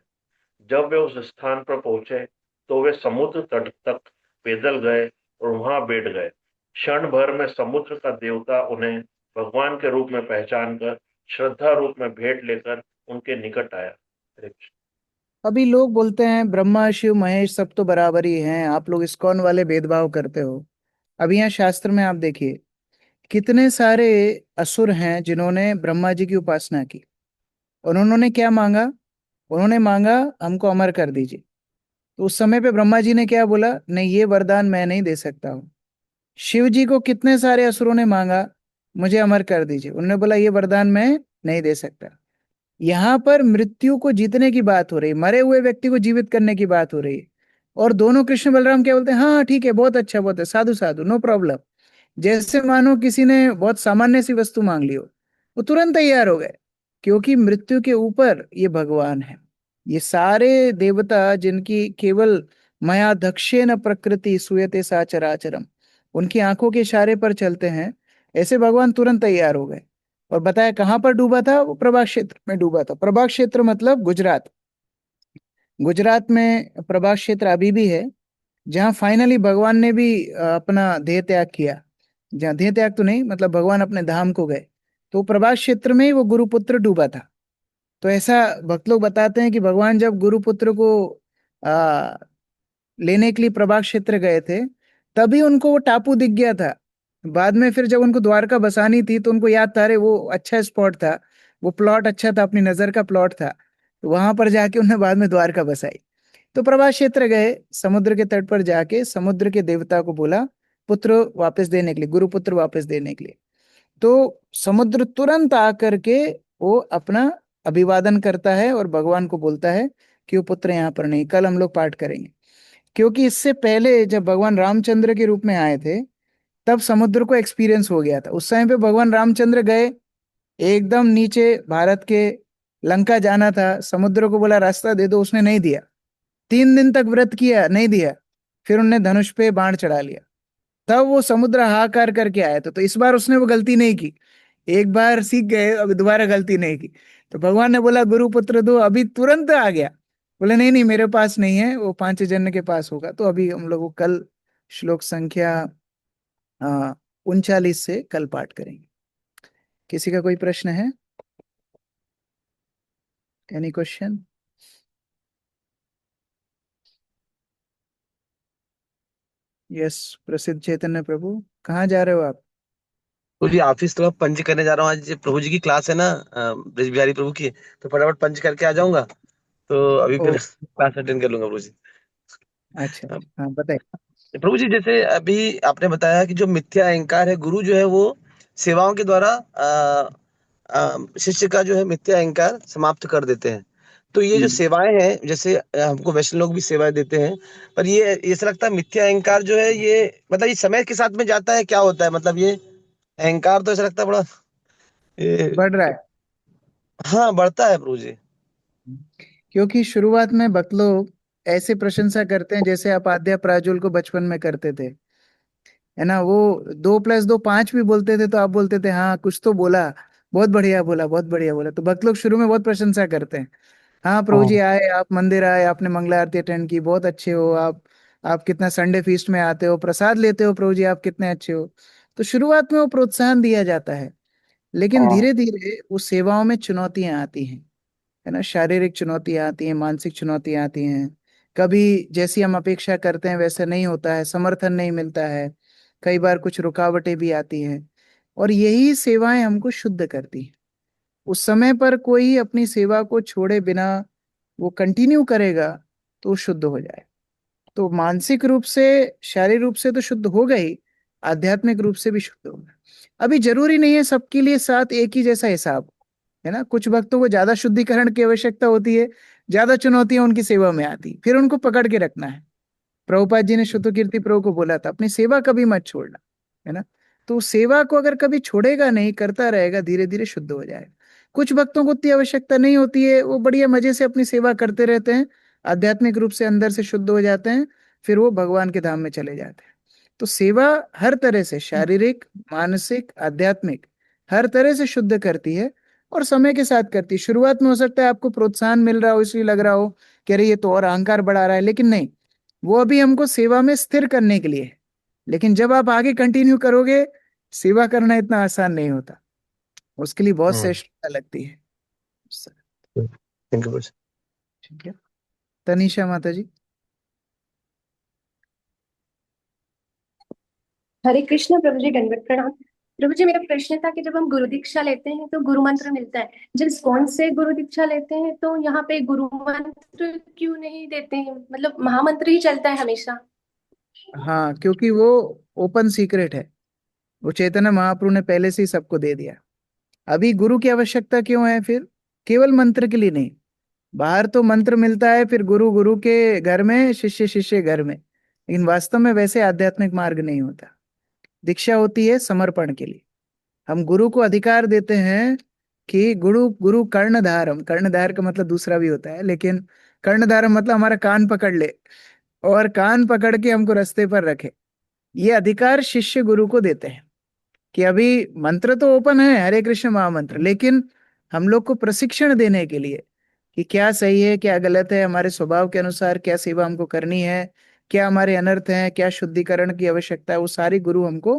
जब वे उस स्थान पर पहुंचे तो वे समुद्र तट तक पैदल गए और वहां बैठ गए। क्षण भर में समुद्र का देवता उन्हें भगवान के रूप में पहचान कर श्रद्धा रूप में भेंट लेकर उनके निकट आया। हरे कृष्ण। अभी लोग बोलते हैं ब्रह्मा शिव महेश सब तो बराबर ही हैं, आप लोग इस्कॉन वाले भेदभाव करते हो। अभी यहाँ शास्त्र में आप देखिए कितने सारे असुर हैं जिन्होंने ब्रह्मा जी की उपासना की, और उन्होंने क्या मांगा? उन्होंने मांगा हमको अमर कर दीजिए। तो उस समय पे ब्रह्मा जी ने क्या बोला? नहीं, ये वरदान मैं नहीं दे सकता हूँ। शिव जी को कितने सारे असुरों ने मांगा मुझे अमर कर दीजिए, उन्होंने बोला ये वरदान मैं नहीं दे सकता। यहाँ पर मृत्यु को जीतने की बात हो रही, मरे हुए व्यक्ति को जीवित करने की बात हो रही है। और दोनों कृष्ण बलराम क्या बोलते हैं? हाँ हाँ, ठीक है, बहुत अच्छा, बहुत है, साधु साधु, नो प्रॉब्लम। जैसे मानो किसी ने बहुत सामान्य सी वस्तु मांग ली हो, वो तुरंत तैयार हो गए, क्योंकि मृत्यु के ऊपर ये भगवान है। ये सारे देवता जिनकी केवल मया दक्षेण प्रकृति सूयते सा चराचरम, उनकी आंखों के इशारे पर चलते हैं, ऐसे भगवान तुरंत तैयार हो गए। और बताया कहाँ पर डूबा था? वो प्रभास क्षेत्र में डूबा था। प्रभास क्षेत्र मतलब गुजरात। गुजरात में प्रभास क्षेत्र अभी भी है, जहाँ फाइनली भगवान ने भी अपना देह त्याग किया। जहाँ देह त्याग तो नहीं, मतलब भगवान अपने धाम को गए, तो प्रभास क्षेत्र में ही वो गुरुपुत्र डूबा था। तो ऐसा भक्त लोग बताते हैं कि भगवान जब गुरुपुत्र को आ, लेने के लिए प्रभास क्षेत्र गए थे, तभी उनको वो टापू दिख गया था। बाद में फिर जब उनको द्वारका बसानी थी तो उनको याद था, अरे वो अच्छा स्पॉट था, वो प्लॉट अच्छा था, अपनी नजर का प्लॉट था, तो वहां पर जाके उन्होंने बाद में द्वारका बसाई। तो प्रभास क्षेत्र गए, समुद्र के तट पर जाके समुद्र के देवता को बोला पुत्र वापस देने के लिए, गुरुपुत्र वापस देने के लिए। तो समुद्र तुरंत आकर के वो अपना अभिवादन करता है और भगवान को बोलता है कि वो पुत्र यहाँ पर नहीं। कल हम लोग पाठ करेंगे, क्योंकि इससे पहले जब भगवान रामचंद्र के रूप में आए थे तब समुद्र को एक्सपीरियंस हो गया था। उस समय पे भगवान रामचंद्र गए एकदम नीचे भारत के, लंका जाना था, समुद्र को बोला रास्ता दे दो, उसने नहीं दिया। 3 दिन तक व्रत किया, नहीं दिया। फिर उनने धनुष पे बाण चढ़ा लिया, तब वो समुद्र हाहाकार करके आया था। तो इस बार उसने वो गलती नहीं की, एक बार सीख गए, अभी दोबारा गलती नहीं की। तो भगवान ने बोला गुरुपुत्र दो, अभी तुरंत आ गया। बोले नहीं नहीं, मेरे पास नहीं है, वो पांचजन्य के पास होगा। तो अभी हम लोग कल श्लोक संख्या 39 से कल पाठ करेंगे। किसी का कोई प्रश्न है? Any question? यस, प्रसिद्ध चैतन्य प्रभु, कहाँ जा रहे हो आप? तो जी ऑफिस तो अब पंच करने जा रहा हूँ। आज प्रभु जी की क्लास है ना, ब्रज बिहारी प्रभु की, तो फटाफट पंच करके आ जाऊंगा। तो अभी ओ, फिर क्लास अटेंड कर लूंगा प्रभु जी। अच्छा, हाँ बताइए। प्रभु जी, जैसे अभी आपने बताया कि जो मिथ्या अहंकार है, गुरु जो है वो सेवाओं के द्वारा शिष्य का जो है मिथ्या अहंकार समाप्त कर देते हैं। तो ये जो हम्म, सेवाएं हैं, जैसे हमको वैष्णव लोग भी सेवाएं देते हैं, पर ये ऐसा लगता है मिथ्या अहंकार जो है ये, मतलब ये समय के साथ में जाता है, क्या होता है मतलब ये अहंकार, तो ऐसा लगता है बड़ा ये, बढ़ रहा है। हाँ बढ़ता है प्रभु जी। क्योंकि शुरुआत में भक्त लोग ऐसे प्रशंसा करते हैं जैसे आप आद्या प्राजुल को बचपन में करते थे, है ना? वो 2+2 5 भी बोलते थे तो आप बोलते थे हाँ कुछ तो बोला, बहुत बढ़िया बोला, बहुत बढ़िया बोला। तो भक्त लोग शुरू में बहुत प्रशंसा करते हैं, हाँ प्रभु जी हाँ आए, आप मंदिर आए, आपने मंगला आरती अटेंड की, बहुत अच्छे हो आप कितना संडे फीस्ट में आते हो, प्रसाद लेते हो, प्रभु जी आप कितने अच्छे हो। तो शुरुआत में वो प्रोत्साहन दिया जाता है, लेकिन हाँ धीरे धीरे उस सेवाओं में चुनौतियां आती हैं, है ना? शारीरिक चुनौतियां आती हैं, मानसिक चुनौतियां आती हैं। कभी जैसी हम अपेक्षा करते हैं वैसा नहीं होता है, समर्थन नहीं मिलता है, कई बार कुछ रुकावटें भी आती हैं। और यही सेवाएं हमको शुद्ध करती हैं। उस समय पर कोई अपनी सेवा को छोड़े बिना वो कंटिन्यू करेगा तो वो शुद्ध हो जाए। तो मानसिक रूप से, शारीरिक रूप से तो शुद्ध होगा ही, आध्यात्मिक रूप से भी शुद्ध होगा। अभी जरूरी नहीं है सबके लिए साथ एक ही जैसा हिसाब, है ना? कुछ भक्तों को ज्यादा शुद्धिकरण की आवश्यकता होती है, ज्यादा चुनौतियां उनकी सेवा में आती, फिर उनको पकड़ के रखना है। प्रभुपाद जी ने श्रुत कीर्ति प्रभु को बोला था अपनी सेवा कभी मत छोड़ना, है ना? तो उस सेवा को अगर कभी छोड़ेगा नहीं, करता रहेगा, धीरे धीरे शुद्ध हो जाएगा। कुछ भक्तों को उतनी आवश्यकता नहीं होती है, वो बढ़िया मजे से अपनी सेवा करते रहते हैं, आध्यात्मिक रूप से अंदर से शुद्ध हो जाते हैं, फिर वो भगवान के धाम में चले जाते हैं। तो सेवा हर तरह से, शारीरिक, मानसिक, आध्यात्मिक, हर तरह से शुद्ध करती है, और समय के साथ करती है। शुरुआत में हो सकता है आपको प्रोत्साहन मिल रहा हो, इसलिए लग रहा हो कि अरे ये तो और अहंकार बढ़ा रहा है, लेकिन नहीं, वो अभी हमको सेवा में स्थिर करने के लिए है। लेकिन जब आप आगे कंटिन्यू करोगे, सेवा करना इतना आसान नहीं होता, उसके लिए बहुत श्रेष्ठता लगती है। Thank you. ठीक है, तनीषा माता जी। हरे कृष्ण प्रभु जी, दंडवत प्रणाम। प्रभु जी, मेरा प्रश्न था कि जब हम गुरु दीक्षा लेते हैं तो गुरु मंत्र मिलता है, जब स्कॉन से गुरु दीक्षा लेते हैं तो यहाँ पे गुरु मंत्र क्यों नहीं देते हैं? मतलब महामंत्र ही चलता है हमेशा। हाँ, क्योंकि वो ओपन सीक्रेट है, वो चैतन्य महाप्रभु ने पहले से ही सबको दे दिया। अभी गुरु की आवश्यकता क्यों है फिर? केवल मंत्र के लिए नहीं, बाहर तो मंत्र मिलता है, फिर गुरु गुरु के घर में, शिष्य शिष्य घर में, लेकिन वास्तव में वैसे आध्यात्मिक मार्ग नहीं होता। दीक्षा होती है समर्पण के लिए। हम गुरु को अधिकार देते हैं कि गुरु गुरु कर्णधारम, कर्णधार का मतलब दूसरा भी होता है, लेकिन कर्णधारम मतलब हमारा कान पकड़ ले और कान पकड़ के हमको रास्ते पर रखे। ये अधिकार शिष्य गुरु को देते हैं कि अभी मंत्र तो ओपन है, हरे कृष्ण महामंत्र, लेकिन हम लोग को प्रशिक्षण देने के लिए कि क्या सही है क्या गलत है, हमारे स्वभाव के अनुसार क्या सेवा हमको करनी है, क्या हमारे अनर्थ हैं, क्या शुद्धिकरण की आवश्यकता है, वो सारी गुरु हमको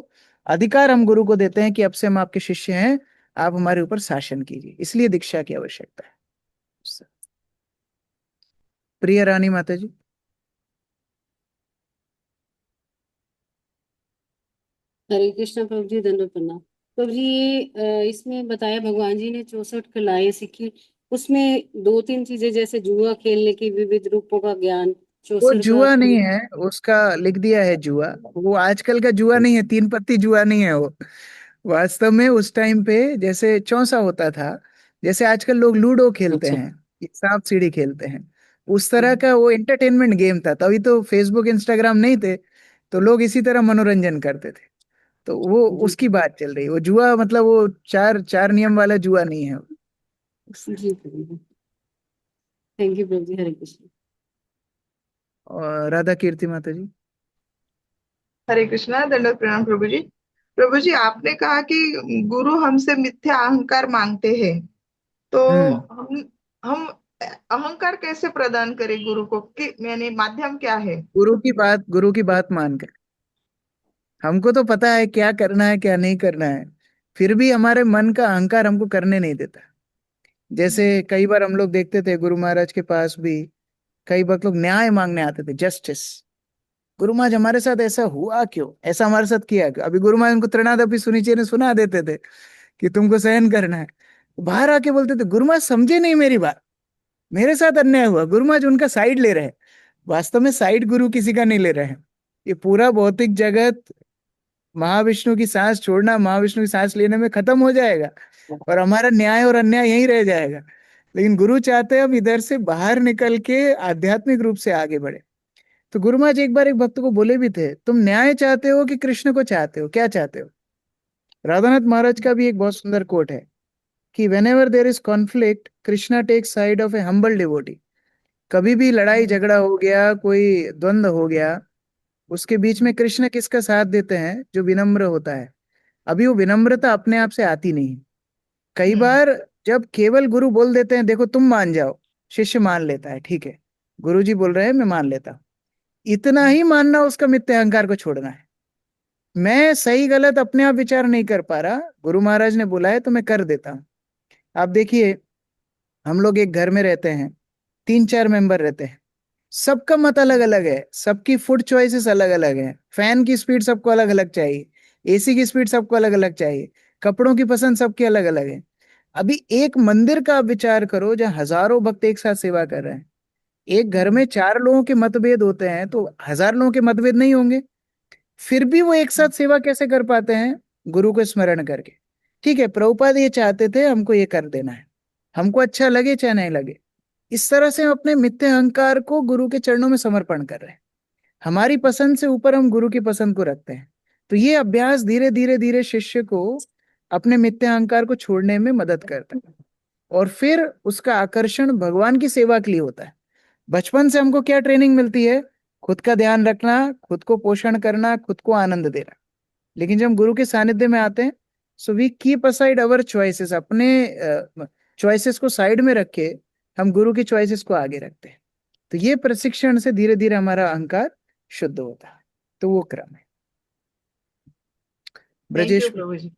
अधिकार, हम गुरु को देते हैं कि अब से हम आपके शिष्य हैं, आप हमारे ऊपर शासन कीजिए, इसलिए दीक्षा की आवश्यकता है। प्रिय रानी माता जी। हरे कृष्णा प्रभु जी, दंडवत प्रणाम। प्रभु जी, ये इसमें बताया भगवान जी ने 64 कलाएं सीखी, उसमें 2-3 चीजें जैसे जुआ खेलने की, विविध रूपों का ज्ञान, वो चौसर का जुआ नहीं है, उसका लिख दिया है जुआ, वो आजकल का जुआ नहीं है, 3 पत्ती जुआ नहीं है वो। वास्तव में उस टाइम पे जैसे चौसा होता था, जैसे आजकल लोग लूडो खेलते अच्छा। हैं, सांप सीढ़ी खेलते हैं, उस तरह का वो एंटरटेनमेंट गेम था। तभी तो फेसबुक इंस्टाग्राम नहीं थे, तो लोग इसी तरह मनोरंजन करते थे। तो वो जी उसकी बात चल रही है, वो जुआ मतलब वो चार चार नियम वाला जुआ नहीं है। जी प्रभु जी, थैंक यू प्रभु जी। हरे कृष्ण। और राधा कीर्ति माता जी। हरे कृष्णा, दंडवत प्रणाम प्रभु जी। प्रभु जी, आपने कहा कि गुरु हमसे मिथ्या अहंकार मांगते हैं, तो हम्म हम अहंकार कैसे प्रदान करें गुरु को, कि यानी माध्यम क्या है? गुरु की बात मानकर, हमको तो पता है क्या करना है क्या नहीं करना है, फिर भी हमारे मन का अहंकार हमको करने नहीं देता। जैसे कई बार हम लोग देखते थे गुरु महाराज के पास भी, कई वक्त लोग न्याय मांगने आते थे, जस्टिस। गुरु महाराज हमारे साथ ऐसा हुआ क्यों, ऐसा हमारे साथ किया क्यों? अभी गुरु महाराज उनको त्रिनादपि सुनिचय ने सुना देते थे कि तुमको सहन करना है, बाहर आके बोलते थे गुरु महाराज समझे नहीं मेरी बात, मेरे साथ अन्याय हुआ। गुरु महाराज उनका साइड ले रहे हैं, वास्तव में साइड गुरु किसी का नहीं ले रहे हैं। ये पूरा भौतिक जगत महाविष्णु की सांस छोड़ना, महाविष्णु की सांस लेने में खत्म हो जाएगा, और हमारा न्याय और अन्याय यहीं रह जाएगा। लेकिन गुरु चाहते हैं हम इधर से बाहर निकल के आध्यात्मिक रूप से आगे बढ़े। तो गुरु महाराज एक बार एक भक्त को बोले भी थे, तुम न्याय चाहते हो कि कृष्ण को चाहते हो, क्या चाहते हो? राधानाथ महाराज का भी एक बहुत सुंदर कोट है कि whenever there is conflict, Krishna take side of a humble devotee. कभी भी लड़ाई झगड़ा हो गया, कोई द्वंद्व हो गया, उसके बीच में कृष्ण किसका साथ देते हैं? जो विनम्र होता है। अभी वो विनम्रता अपने आप से आती नहीं। कई बार जब केवल गुरु बोल देते हैं देखो तुम मान जाओ, शिष्य मान लेता है, ठीक है गुरु जी बोल रहे हैं मैं मान लेता हूं, इतना ही मानना उसका मिथ्या अहंकार को छोड़ना है। मैं सही गलत अपने आप विचार नहीं कर पा रहा, गुरु महाराज ने बोला है तो मैं कर देता हूँ। आप देखिए, हम लोग एक घर में रहते हैं, 3-4 मेंबर रहते हैं, सबका मत अलग अलग है, सबकी फूड चॉइसेस अलग अलग है, फैन की स्पीड सबको अलग अलग चाहिए, एसी की स्पीड सबको अलग अलग चाहिए, कपड़ों की पसंद सबकी अलग अलग है। अभी एक मंदिर का आप विचार करो जहाँ हजारों भक्त एक साथ सेवा कर रहे हैं, एक घर में 4 लोगों के मतभेद होते हैं तो 1000 लोगों के मतभेद नहीं होंगे, फिर भी वो एक साथ सेवा कैसे कर पाते हैं? गुरु को स्मरण करके। ठीक है, प्रभुपाद ये चाहते थे हमको ये कर देना है, हमको अच्छा लगे चाहे नहीं लगे, इस तरह से हम अपने मिथ्या अहंकार को गुरु के चरणों में समर्पण कर रहे हैं। हमारी पसंद से ऊपर हम गुरु की पसंद को रखते हैं। तो ये अभ्यास धीरे धीरे धीरे शिष्य को अपने मिथ्या अहंकार को छोड़ने में मदद करता है, और फिर उसका आकर्षण भगवान की सेवा के लिए होता है। बचपन से हमको क्या ट्रेनिंग मिलती है? खुद का ध्यान रखना, खुद को पोषण करना, खुद को आनंद देना। लेकिन जब हम गुरु के सानिध्य में आते हैं, so we keep aside our choices, अपने चॉइसेस को साइड में रख के हम गुरु की चॉइसेस को आगे रखते हैं। तो ये प्रशिक्षण से धीरे धीरे हमारा अहंकार शुद्ध होता है। तो वो क्रम है। ब्रजेश। प्रभु जी।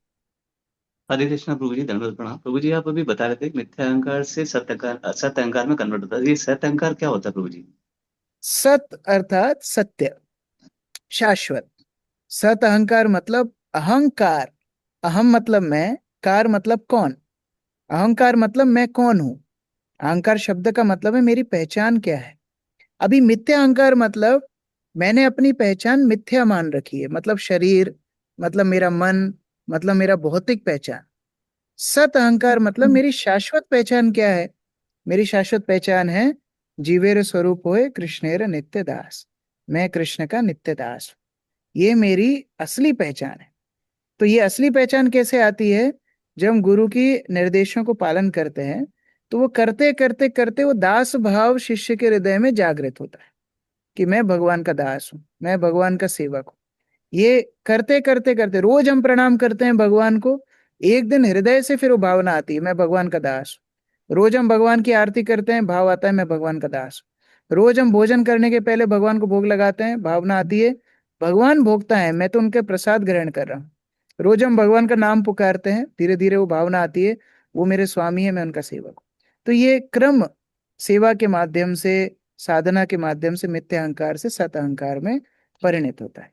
हरे कृष्णा प्रभु जी, धन्यवाद प्रणाम। प्रभु जी आप अभी बता रहे थे कि मिथ्या अहंकार से सत अहंकार में कन्वर्ट होता है। ये सत अहंकार क्या होता है प्रभु जी? सत अर्थात सत्य, शाश्वत। सत अहंकार मतलब अहंकार। अहम मतलब मैं, कार मतलब कौन। अहंकार मतलब मैं कौन हूं। अहंकार शब्द का मतलब है मेरी पहचान क्या है। अभी मिथ्या अहंकार मतलब मैंने अपनी पहचान मिथ्या मान रखी है, मतलब शरीर, मतलब मेरा मन, मतलब मेरा भौतिक पहचान। सत अहंकार मतलब मेरी शाश्वत पहचान क्या है। मेरी शाश्वत पहचान है जीवेर स्वरूप होए कृष्णेर नित्य दास। मैं कृष्ण का नित्य दास हूं। ये मेरी असली पहचान है। तो ये असली पहचान कैसे आती है? जब हम गुरु की निर्देशों को पालन करते हैं तो वो करते करते करते वो दास भाव शिष्य के हृदय में जागृत होता है कि मैं भगवान का दास हूं, मैं भगवान का सेवक हूं। ये करते करते करते रोज हम प्रणाम करते हैं भगवान को, एक दिन हृदय से फिर वो भावना आती है मैं भगवान का दास हूं। रोज हम भगवान की आरती करते हैं, भाव आता है मैं भगवान का दास हूं। रोज हम भोजन करने के पहले भगवान को भोग लगाते हैं, भावना आती है भगवान भोगता है, मैं तो उनके प्रसाद ग्रहण कर रहा हूँ। रोज हम भगवान का नाम पुकारते हैं, धीरे धीरे वो भावना आती है वो मेरे स्वामी है, मैं उनका सेवक हूँ। तो ये क्रम सेवा के माध्यम से, साधना के माध्यम से मिथ्या अहंकार से सत अहंकार में परिणत होता है।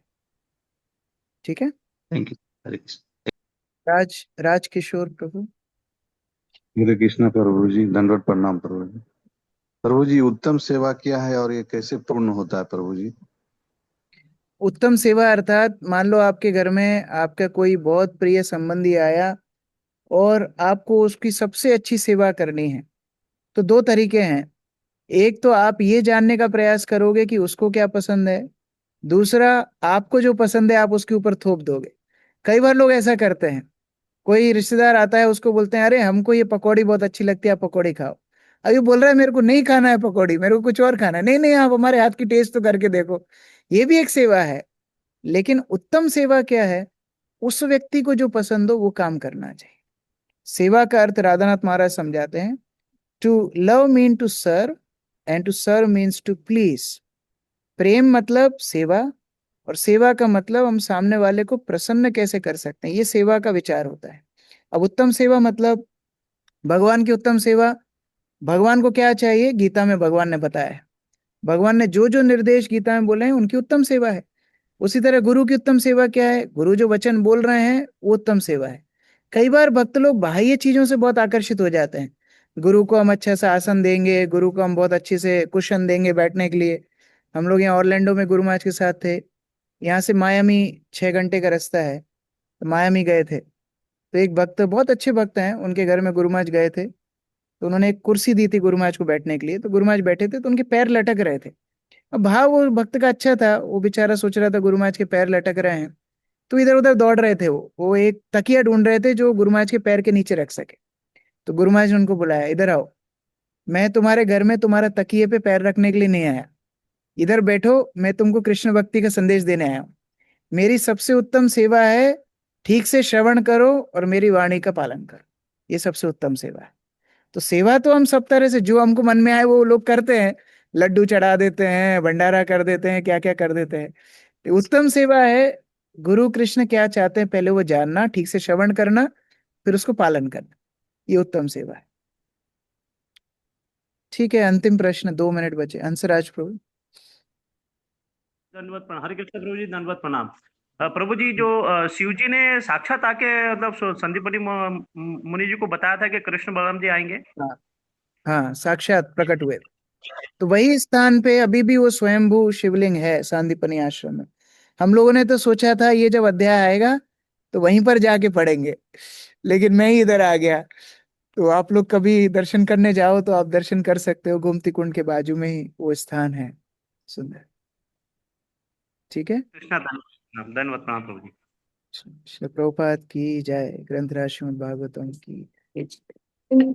ठीक है। Thank you. हरे कृष्ण। राजकिशोर प्रभु। हरे कृष्णा प्रभु जी, दंडवत प्रणाम प्रभु जी। प्रभु जी उत्तम सेवा क्या है और ये कैसे पूर्ण होता है प्रभु जी? उत्तम सेवा अर्थात मान लो आपके घर में आपका कोई बहुत प्रिय संबंधी आया और आपको उसकी सबसे अच्छी सेवा करनी है। तो दो तरीके हैं। एक तो आप ये जानने का प्रयास करोगे कि उसको क्या पसंद है, दूसरा आपको जो पसंद है आप उसके ऊपर थोप दोगे। कई बार लोग ऐसा करते हैं, कोई रिश्तेदार आता है उसको बोलते हैं अरे हमको ये पकौड़ी बहुत अच्छी लगती है, आप पकौड़ी खाओ। अभी बोल रहा है मेरे को नहीं खाना है पकौड़ी, मेरे को कुछ और खाना है। नहीं नहीं, आप हमारे हाथ की टेस्ट तो करके देखो। ये भी एक सेवा है। लेकिन उत्तम सेवा क्या है? उस व्यक्ति को जो पसंद हो वो काम करना चाहिए। सेवा का अर्थ राधानाथ महाराज समझाते हैं, to love mean to serve and to serve means to please. प्रेम मतलब सेवा, और सेवा का मतलब हम सामने वाले को प्रसन्न कैसे कर सकते हैं, ये सेवा का विचार होता है। अब उत्तम सेवा मतलब भगवान की उत्तम सेवा। भगवान को क्या चाहिए? गीता में भगवान ने बताया है। भगवान ने जो जो निर्देश गीता में बोले हैं उनकी उत्तम सेवा है। उसी तरह गुरु की उत्तम सेवा क्या है? गुरु जो वचन बोल रहे हैं वो उत्तम सेवा है। कई बार भक्त लोग बाह्य चीजों से बहुत आकर्षित हो जाते हैं। गुरु को हम अच्छा सा आसन देंगे, गुरु को हम बहुत अच्छे से कुशन देंगे बैठने के लिए। हम लोग यहाँ ऑरलैंडो में गुरु महाराज के साथ थे। यहाँ से मायामी 6 घंटे का रास्ता है, तो मायामी गए थे। तो एक भक्त, बहुत अच्छे भक्त हैं, उनके घर में गुरु महाराज गए थे। तो उन्होंने एक कुर्सी दी थी गुरु महाराज को बैठने के लिए। तो गुरु महाराज बैठे थे तो उनके पैर लटक रहे थे। अब भाव वो भक्त का अच्छा था, वो बेचारा सोच रहा था गुरु महाराज के पैर लटक रहे हैं, तो इधर उधर दौड़ रहे थे। वो एक तकिया ढूंढ रहे थे जो गुरु महाराज के पैर के नीचे रख सके। तो गुरु महाराज ने उनको बुलाया, इधर आओ, मैं तुम्हारे घर में तुम्हारा तकिए पे पैर रखने के लिए नहीं आया, इधर बैठो, मैं तुमको कृष्ण भक्ति का संदेश देने आया हूँ। मेरी सबसे उत्तम सेवा है ठीक से श्रवण करो और मेरी वाणी का पालन करो। ये सबसे उत्तम सेवा है। तो सेवा तो हम सब तरह से जो हमको मन में आए वो लोग करते हैं। लड्डू चढ़ा देते हैं, भंडारा कर देते हैं, क्या क्या कर देते हैं। तो उत्तम सेवा है गुरु कृष्ण क्या चाहते हैं पहले वो जानना, ठीक से श्रवण करना, फिर उसको पालन करना। ये उत्तम सेवा है। ठीक है, अंतिम प्रश्न, 2 मिनट बचे। हंसराज प्रभु। दंडवत प्रणाम। हरे कृष्ण प्रभु जी, दंडवत प्रणाम। प्रभु जी, जो शिव जी ने साक्षात आके मतलब संदीपनी मुनि जी को बताया था कि कृष्ण बलराम जी आएंगे। हाँ हाँ, साक्षात प्रकट हुए। तो वही स्थान पे अभी भी वो स्वयंभू शिवलिंग है सांदीपनी आश्रम में। हम लोगों ने तो सोचा था ये जब अध्याय आएगा तो वहीं पर जाके पढ़ेंगे, लेकिन मैं ही इधर आ गया। तो आप लोग कभी दर्शन करने जाओ तो आप दर्शन कर सकते हो, गोमती कुंड के बाजू में ही वो स्थान है, सुंदर। ठीक है। कृष्णा धन्यवाद प्रणाम प्रभु जी। श्री प्रभुपाद की जय। ग्रंथराज श्रीमद् भागवतम की जय।